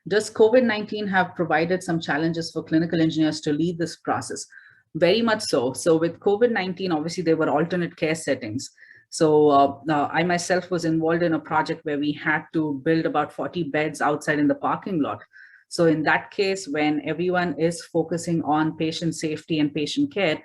Does COVID-19 have provided some challenges for clinical engineers to lead this process? Very much so. So with COVID-19, obviously there were alternate care settings. So I myself was involved in a project where we had to build about 40 beds outside in the parking lot. So in that case, when everyone is focusing on patient safety and patient care,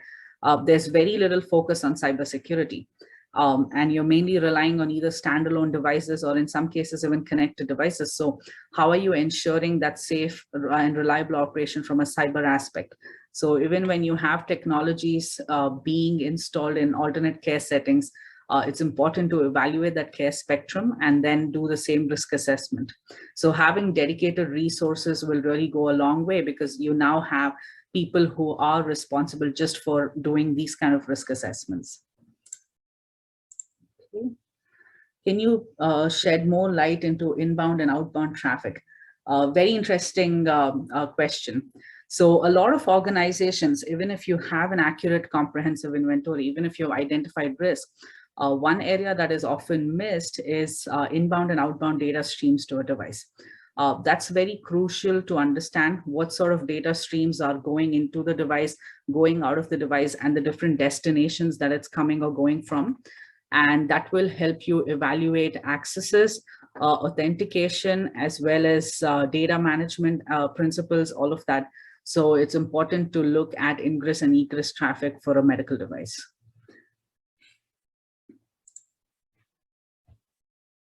there's very little focus on cybersecurity. And you're mainly relying on either standalone devices or in some cases even connected devices. So how are you ensuring that safe and reliable operation from a cyber aspect? So even when you have technologies being installed in alternate care settings, it's important to evaluate that care spectrum and then do the same risk assessment. So having dedicated resources will really go a long way, because you now have people who are responsible just for doing these kind of risk assessments. Okay. Can you shed more light into inbound and outbound traffic? Very interesting question. So a lot of organizations, even if you have an accurate comprehensive inventory, even if you've identified risk, one area that is often missed is inbound and outbound data streams to a device. That's very crucial to understand what sort of data streams are going into the device, going out of the device, and the different destinations that it's coming or going from. And that will help you evaluate accesses, authentication, as well as data management principles, all of that. So it's important to look at ingress and egress traffic for a medical device.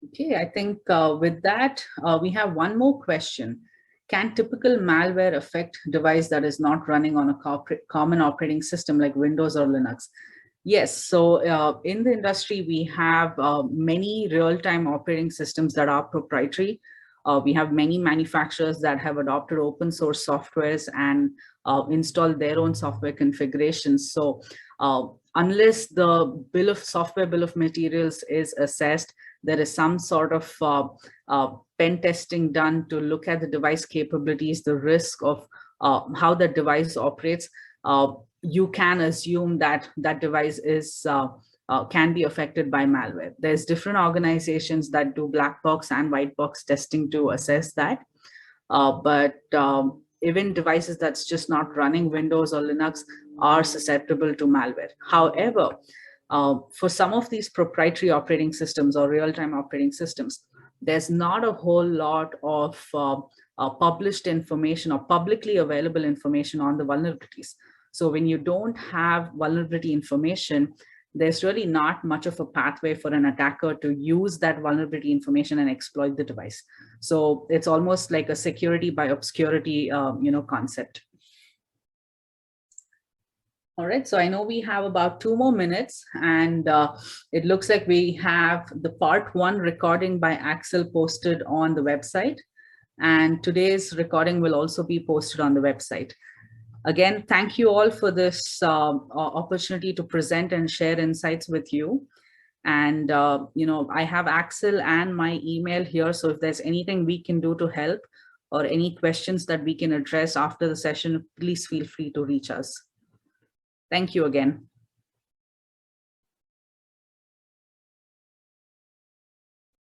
Okay, I think with that, we have one more question. Can typical malware affect a device that is not running on a common operating system like Windows or Linux? Yes, so in the industry, we have many real-time operating systems that are proprietary. We have many manufacturers that have adopted open source softwares and installed their own software configurations. So unless the software bill of materials is assessed, there is some sort of pen testing done to look at the device capabilities, the risk of how the device operates. You can assume that that device is can be affected by malware. There's different organizations that do black box and white box testing to assess that. But even devices that's just not running Windows or Linux are susceptible to malware. However, for some of these proprietary operating systems or real-time operating systems, there's not a whole lot of published information or publicly available information on the vulnerabilities. So when you don't have vulnerability information, there's really not much of a pathway for an attacker to use that vulnerability information and exploit the device. So it's almost like a security by obscurity, concept. All right, so I know we have about 2 more minutes, and it looks like we have the part 1 recording by Axel posted on the website, and today's recording will also be posted on the website. Again, thank you all for this opportunity to present and share insights with you. And, I have Axel and my email here. So if there's anything we can do to help or any questions that we can address after the session, please feel free to reach us. Thank you again.